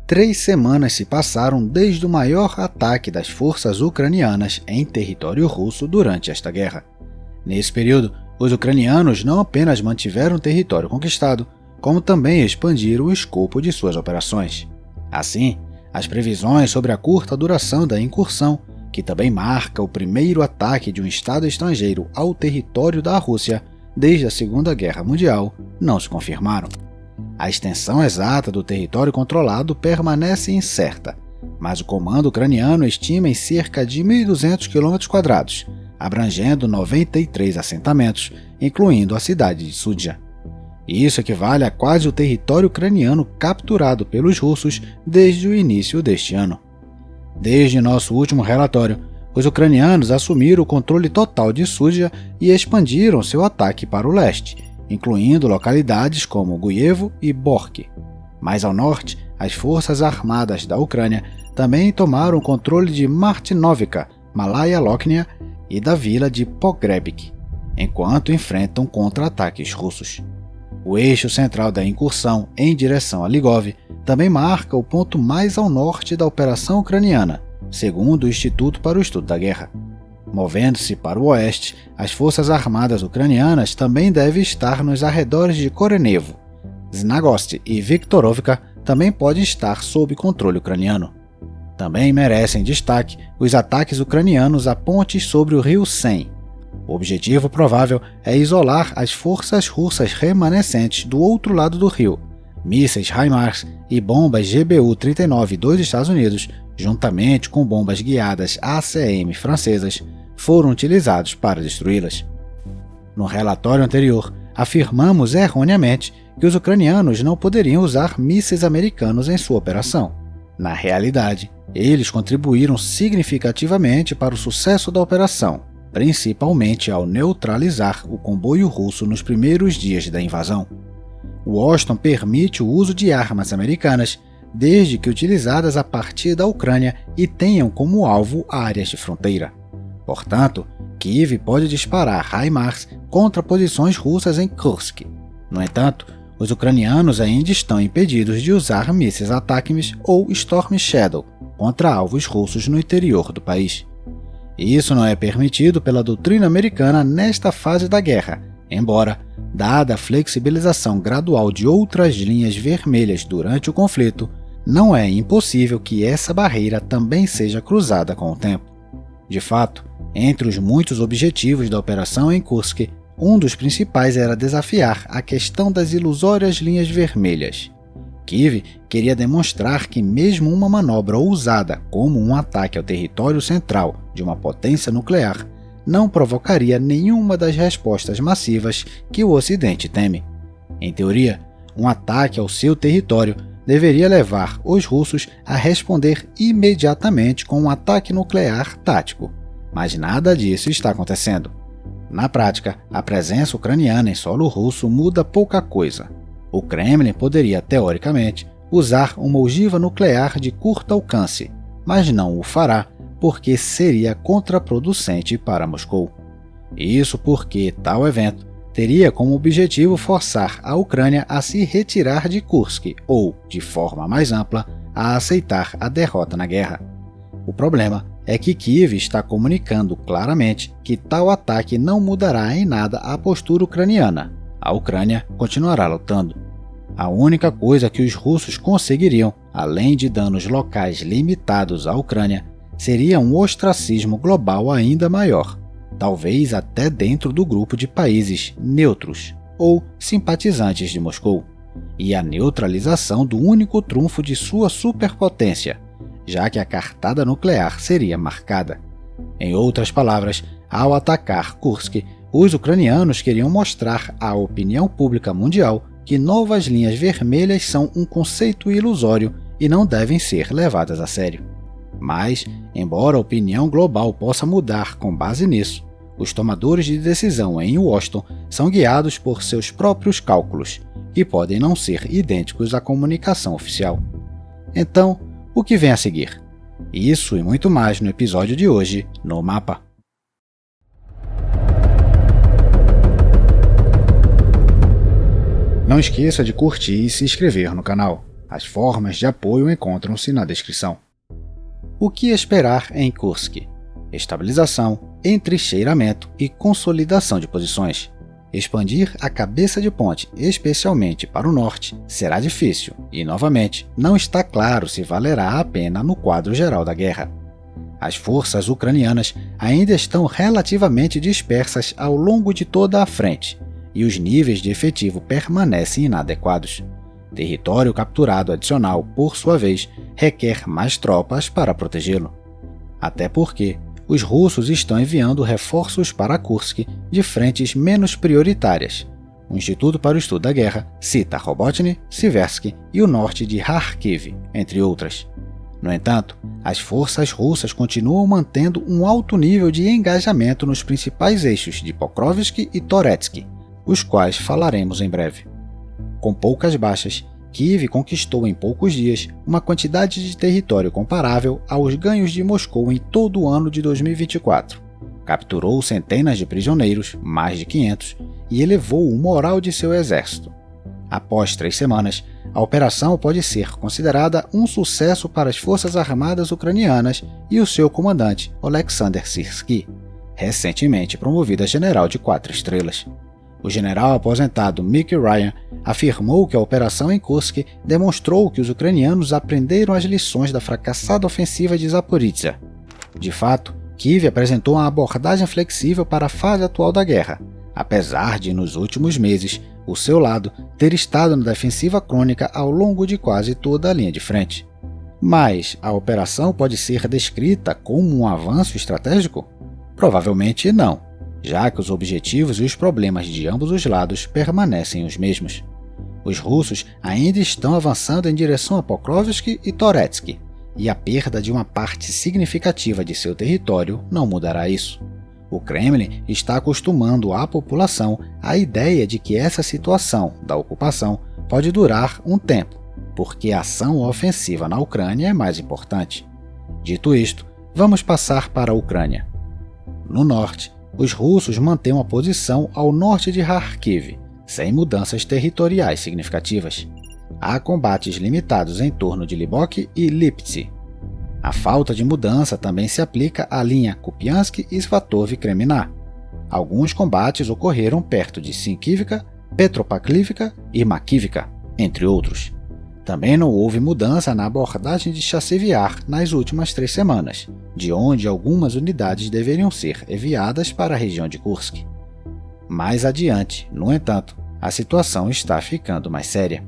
3 semanas se passaram desde o maior ataque das forças ucranianas em território russo durante esta guerra. Nesse período, os ucranianos não apenas mantiveram o território conquistado, como também expandiram o escopo de suas operações. Assim, as previsões sobre a curta duração da incursão, que também marca o primeiro ataque de um Estado estrangeiro ao território da Rússia desde a Segunda Guerra Mundial, não se confirmaram. A extensão exata do território controlado permanece incerta, mas o comando ucraniano estima em cerca de 1.200 km², abrangendo 93 assentamentos, incluindo a cidade de Sudzha. Isso equivale a quase o território ucraniano capturado pelos russos desde o início deste ano. Desde nosso último relatório, os ucranianos assumiram o controle total de Sudzha e expandiram seu ataque para o leste, incluindo localidades como Guyevo e Bork. Mais ao norte, as forças armadas da Ucrânia também tomaram o controle de Martinovka, Malaya Loknia e da vila de Pogrebsk, enquanto enfrentam contra-ataques russos. O eixo central da incursão em direção a Ligov também marca o ponto mais ao norte da operação ucraniana, segundo o Instituto para o Estudo da Guerra. Movendo-se para o oeste, as forças armadas ucranianas também devem estar nos arredores de Korenevo. Znagost e Viktorovka também podem estar sob controle ucraniano. Também merecem destaque os ataques ucranianos a pontes sobre o rio Sen. O objetivo provável é isolar as forças russas remanescentes do outro lado do rio. Mísseis HIMARS e bombas GBU-39 dos Estados Unidos, juntamente com bombas guiadas ACM francesas, foram utilizados para destruí-las. No relatório anterior, afirmamos erroneamente que os ucranianos não poderiam usar mísseis americanos em sua operação. Na realidade, eles contribuíram significativamente para o sucesso da operação, principalmente ao neutralizar o comboio russo nos primeiros dias da invasão. Washington permite o uso de armas americanas, desde que utilizadas a partir da Ucrânia e tenham como alvo áreas de fronteira. Portanto, Kiev pode disparar HIMARS contra posições russas em Kursk. No entanto, os ucranianos ainda estão impedidos de usar mísseis ATACMS ou Storm Shadow contra alvos russos no interior do país. Isso não é permitido pela doutrina americana nesta fase da guerra, embora, dada a flexibilização gradual de outras linhas vermelhas durante o conflito, não é impossível que essa barreira também seja cruzada com o tempo. De fato, entre os muitos objetivos da operação em Kursk, um dos principais era desafiar a questão das ilusórias linhas vermelhas. Kiev queria demonstrar que mesmo uma manobra ousada como um ataque ao território central de uma potência nuclear não provocaria nenhuma das respostas massivas que o Ocidente teme. Em teoria, um ataque ao seu território deveria levar os russos a responder imediatamente com um ataque nuclear tático, mas nada disso está acontecendo. Na prática, a presença ucraniana em solo russo muda pouca coisa. O Kremlin poderia, teoricamente, usar uma ogiva nuclear de curto alcance, mas não o fará porque seria contraproducente para Moscou. Isso porque tal evento teria como objetivo forçar a Ucrânia a se retirar de Kursk ou, de forma mais ampla, a aceitar a derrota na guerra. O problema é que Kiev está comunicando claramente que tal ataque não mudará em nada a postura ucraniana. A Ucrânia continuará lutando. A única coisa que os russos conseguiriam, além de danos locais limitados à Ucrânia, seria um ostracismo global ainda maior, talvez até dentro do grupo de países neutros ou simpatizantes de Moscou, e a neutralização do único trunfo de sua superpotência, já que a cartada nuclear seria marcada. Em outras palavras, ao atacar Kursk, os ucranianos queriam mostrar à opinião pública mundial que novas linhas vermelhas são um conceito ilusório e não devem ser levadas a sério. Mas, embora a opinião global possa mudar com base nisso, os tomadores de decisão em Washington são guiados por seus próprios cálculos, que podem não ser idênticos à comunicação oficial. Então, o que vem a seguir? Isso e muito mais no episódio de hoje no Mapa. Não esqueça de curtir e se inscrever no canal. As formas de apoio encontram-se na descrição. O que esperar em Kursk? Estabilização, entrincheiramento e consolidação de posições. Expandir a cabeça de ponte, especialmente para o norte, será difícil e, novamente, não está claro se valerá a pena no quadro geral da guerra. As forças ucranianas ainda estão relativamente dispersas ao longo de toda a frente e os níveis de efetivo permanecem inadequados. Território capturado adicional, por sua vez, requer mais tropas para protegê-lo. Até porque os russos estão enviando reforços para Kursk de frentes menos prioritárias. O Instituto para o Estudo da Guerra cita Robotny, Siversky e o norte de Kharkiv, entre outras. No entanto, as forças russas continuam mantendo um alto nível de engajamento nos principais eixos de Pokrovsk e Torezk, os quais falaremos em breve. Com poucas baixas, Kiev conquistou em poucos dias uma quantidade de território comparável aos ganhos de Moscou em todo o ano de 2024. Capturou centenas de prisioneiros, mais de 500, e elevou o moral de seu exército. Após 3 semanas, a operação pode ser considerada um sucesso para as forças armadas ucranianas e o seu comandante, Oleksandr Syrskyi, recentemente promovido a general de 4 estrelas. O general aposentado Mick Ryan afirmou que a operação em Kursk demonstrou que os ucranianos aprenderam as lições da fracassada ofensiva de Zaporizhzhia. De fato, Kiev apresentou uma abordagem flexível para a fase atual da guerra, apesar de, nos últimos meses, o seu lado ter estado na defensiva crônica ao longo de quase toda a linha de frente. Mas a operação pode ser descrita como um avanço estratégico? Provavelmente não, já que os objetivos e os problemas de ambos os lados permanecem os mesmos. Os russos ainda estão avançando em direção a Pokrovsk e Torezk, e a perda de uma parte significativa de seu território não mudará isso. O Kremlin está acostumando a população à ideia de que essa situação da ocupação pode durar um tempo, porque a ação ofensiva na Ucrânia é mais importante. Dito isto, vamos passar para a Ucrânia. No norte, os russos mantêm uma posição ao norte de Kharkiv, sem mudanças territoriais significativas. Há combates limitados em torno de Libok e Liptsi. A falta de mudança também se aplica à linha Kupiansk e Svatov-Kremina. Alguns combates ocorreram perto de Sinkivka, Petropavlivka e Makivka, entre outros. Também não houve mudança na abordagem de Chasivyar nas últimas 3 semanas, de onde algumas unidades deveriam ser enviadas para a região de Kursk. Mais adiante, no entanto, a situação está ficando mais séria.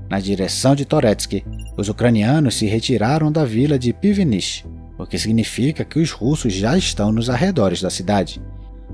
Na direção de Torezk, os ucranianos se retiraram da vila de Pivnish, o que significa que os russos já estão nos arredores da cidade.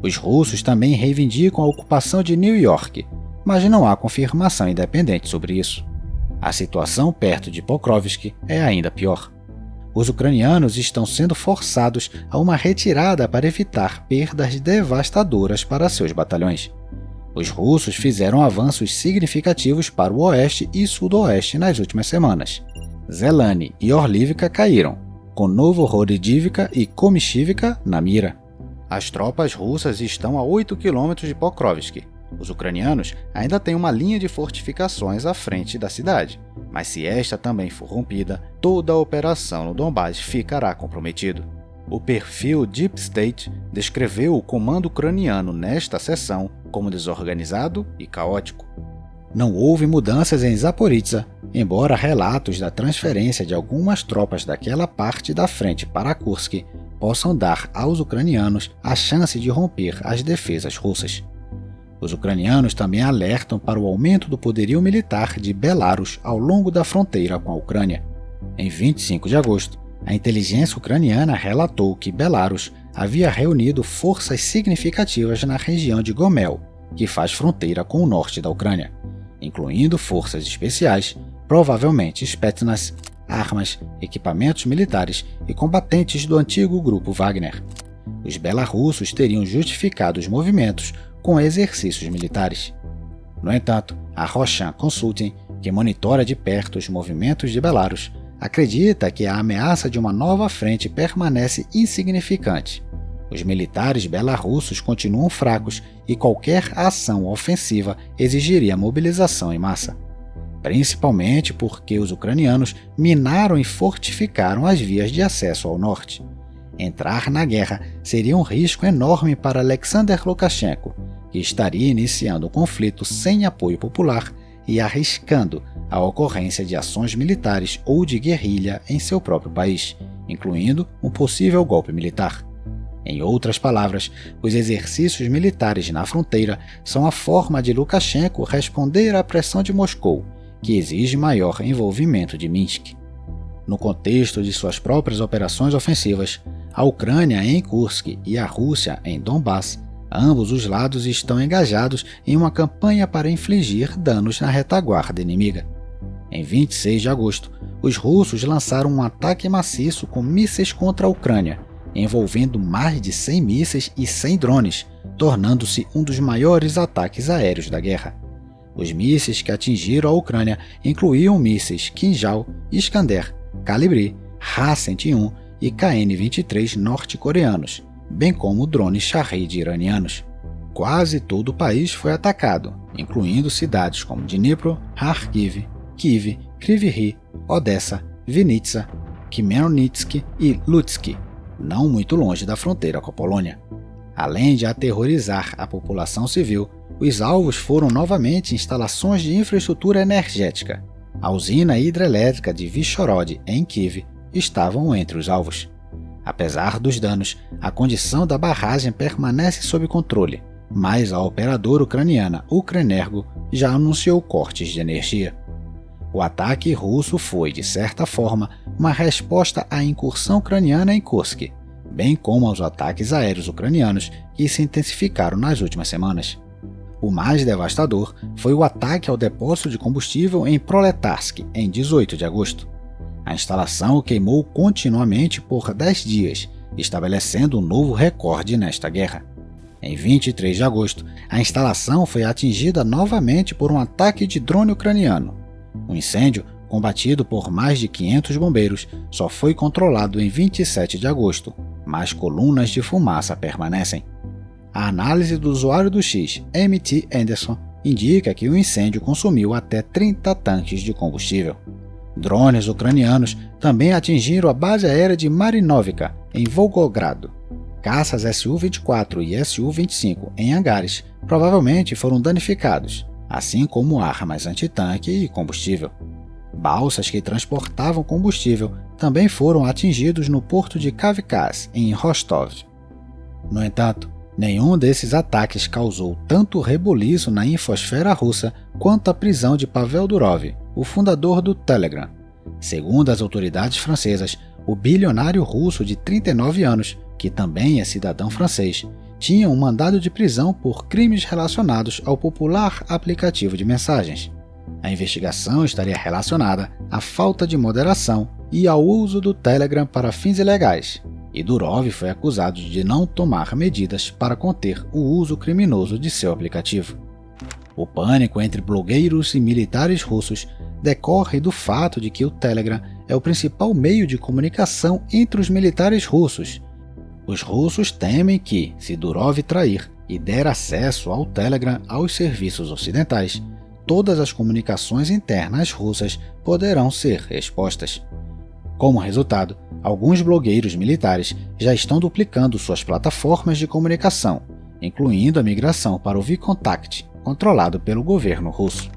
Os russos também reivindicam a ocupação de New York, mas não há confirmação independente sobre isso. A situação perto de Pokrovsk é ainda pior. Os ucranianos estão sendo forçados a uma retirada para evitar perdas devastadoras para seus batalhões. Os russos fizeram avanços significativos para o oeste e sudoeste nas últimas semanas. Zelany e Orlivka caíram, com Novohorodivka e Komishivka na mira. As tropas russas estão a 8 km de Pokrovsk. Os ucranianos ainda têm uma linha de fortificações à frente da cidade, mas se esta também for rompida, toda a operação no Donbás ficará comprometido. O perfil Deep State descreveu o comando ucraniano nesta sessão como desorganizado e caótico. Não houve mudanças em Zaporizhzhia, embora relatos da transferência de algumas tropas daquela parte da frente para Kursk possam dar aos ucranianos a chance de romper as defesas russas. Os ucranianos também alertam para o aumento do poderio militar de Belarus ao longo da fronteira com a Ucrânia. Em 25 de agosto, a inteligência ucraniana relatou que Belarus havia reunido forças significativas na região de Gomel, que faz fronteira com o norte da Ucrânia, incluindo forças especiais, provavelmente Spetsnaz, armas, equipamentos militares e combatentes do antigo grupo Wagner. Os belarussos teriam justificado os movimentos com exercícios militares. No entanto, a Roshan Consulting, que monitora de perto os movimentos de Belarus, acredita que a ameaça de uma nova frente permanece insignificante. Os militares belarussos continuam fracos e qualquer ação ofensiva exigiria mobilização em massa. principalmente porque os ucranianos minaram e fortificaram as vias de acesso ao norte. Entrar na guerra seria um risco enorme para Alexander Lukashenko, que estaria iniciando um conflito sem apoio popular e arriscando a ocorrência de ações militares ou de guerrilha em seu próprio país, incluindo um possível golpe militar. Em outras palavras, os exercícios militares na fronteira são a forma de Lukashenko responder à pressão de Moscou, que exige maior envolvimento de Minsk. No contexto de suas próprias operações ofensivas, a Ucrânia em Kursk e a Rússia em Donbass, ambos os lados estão engajados em uma campanha para infligir danos na retaguarda inimiga. Em 26 de agosto, os russos lançaram um ataque maciço com mísseis contra a Ucrânia, envolvendo mais de 100 mísseis e 100 drones, tornando-se um dos maiores ataques aéreos da guerra. Os mísseis que atingiram a Ucrânia incluíam mísseis Kinjal, Iskander, Kalibri, Ha-101 e KN-23 norte-coreanos, bem como drones Shahed iranianos. Quase todo o país foi atacado, incluindo cidades como Dnipro, Kharkiv, Kiev, Kryvyi Rih, Odessa, Vinnytsia, Khmelnytsk e Lutsk, não muito longe da fronteira com a Polônia. Além de aterrorizar a população civil, os alvos foram novamente instalações de infraestrutura energética. A usina hidrelétrica de Vyshhorod, em Kiev, estavam entre os alvos. Apesar dos danos, a condição da barragem permanece sob controle, mas a operadora ucraniana Ukrenergo já anunciou cortes de energia. O ataque russo foi, de certa forma, uma resposta à incursão ucraniana em Kursk, bem como aos ataques aéreos ucranianos que se intensificaram nas últimas semanas. O mais devastador foi o ataque ao depósito de combustível em Proletarsk, em 18 de agosto. A instalação queimou continuamente por 10 dias, estabelecendo um novo recorde nesta guerra. Em 23 de agosto, a instalação foi atingida novamente por um ataque de drone ucraniano. O incêndio, combatido por mais de 500 bombeiros, só foi controlado em 27 de agosto, mas colunas de fumaça permanecem. A análise do usuário do X, MT Anderson, indica que o incêndio consumiu até 30 tanques de combustível. Drones ucranianos também atingiram a base aérea de Marinovka, em Volgogrado. Caças Su-24 e Su-25 em hangares provavelmente foram danificados, assim como armas antitanque e combustível. Balsas que transportavam combustível também foram atingidos no porto de Kavkaz, em Rostov. No entanto, nenhum desses ataques causou tanto rebuliço na infosfera russa quanto a prisão de Pavel Durov, o fundador do Telegram. Segundo as autoridades francesas, o bilionário russo de 39 anos, que também é cidadão francês, tinha um mandado de prisão por crimes relacionados ao popular aplicativo de mensagens. A investigação estaria relacionada à falta de moderação e ao uso do Telegram para fins ilegais, e Durov foi acusado de não tomar medidas para conter o uso criminoso de seu aplicativo. O pânico entre blogueiros e militares russos decorre do fato de que o Telegram é o principal meio de comunicação entre os militares russos. Os russos temem que, se Durov trair e der acesso ao Telegram aos serviços ocidentais, todas as comunicações internas russas poderão ser expostas. Como resultado, alguns blogueiros militares já estão duplicando suas plataformas de comunicação, incluindo a migração para o VKontakte, controlado pelo governo russo.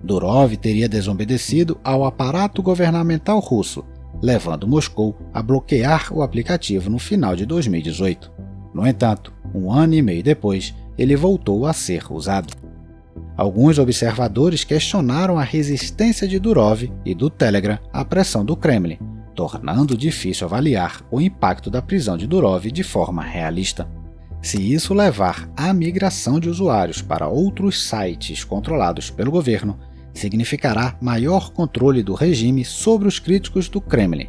Durov teria desobedecido ao aparato governamental russo, levando Moscou a bloquear o aplicativo no final de 2018. No entanto, 1 ano e meio depois, ele voltou a ser usado. Alguns observadores questionaram a resistência de Durov e do Telegram à pressão do Kremlin, tornando difícil avaliar o impacto da prisão de Durov de forma realista. Se isso levar à migração de usuários para outros sites controlados pelo governo, significará maior controle do regime sobre os críticos do Kremlin.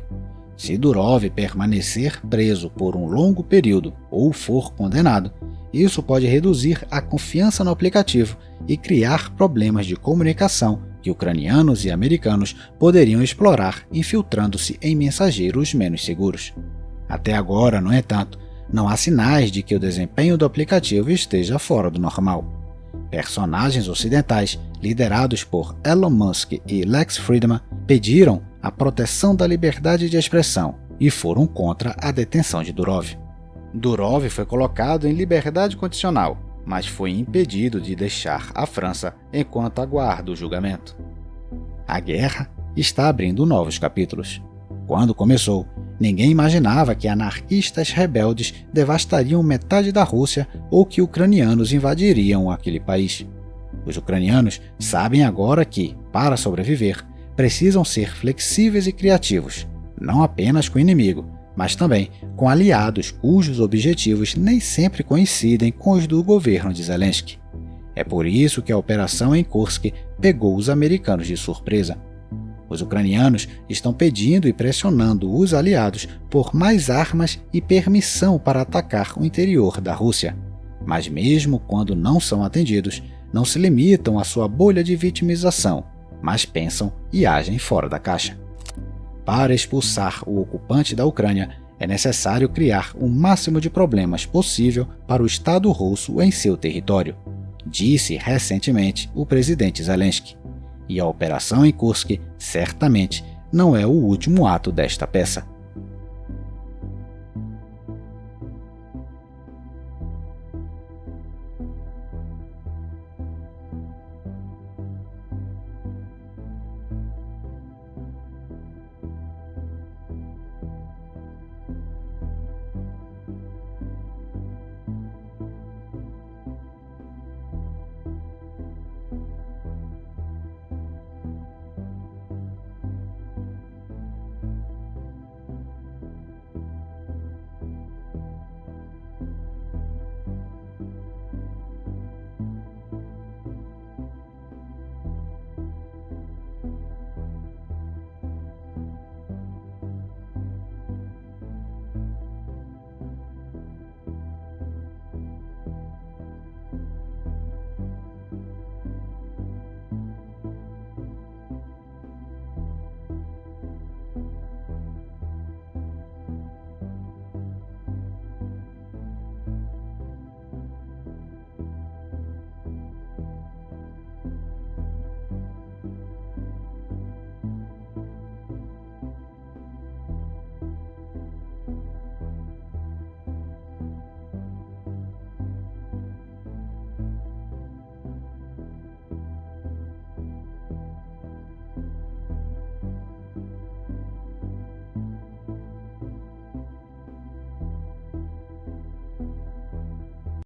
Se Durov permanecer preso por um longo período ou for condenado, isso pode reduzir a confiança no aplicativo e criar problemas de comunicação que ucranianos e americanos poderiam explorar infiltrando-se em mensageiros menos seguros. Até agora, no entanto, não há sinais de que o desempenho do aplicativo esteja fora do normal. Personagens ocidentais liderados por Elon Musk e Lex Fridman, pediram a proteção da liberdade de expressão e foram contra a detenção de Durov. Durov foi colocado em liberdade condicional, mas foi impedido de deixar a França enquanto aguarda o julgamento. A guerra está abrindo novos capítulos. Quando começou, ninguém imaginava que anarquistas rebeldes devastariam metade da Rússia ou que ucranianos invadiriam aquele país. Os ucranianos sabem agora que, para sobreviver, precisam ser flexíveis e criativos, não apenas com o inimigo, mas também com aliados cujos objetivos nem sempre coincidem com os do governo de Zelensky. É por isso que a operação em Kursk pegou os americanos de surpresa. Os ucranianos estão pedindo e pressionando os aliados por mais armas e permissão para atacar o interior da Rússia. Mas mesmo quando não são atendidos, não se limitam à sua bolha de vitimização, mas pensam e agem fora da caixa. Para expulsar o ocupante da Ucrânia, é necessário criar o máximo de problemas possível para o Estado russo em seu território, disse recentemente o presidente Zelensky. E a operação em Kursk certamente não é o último ato desta peça.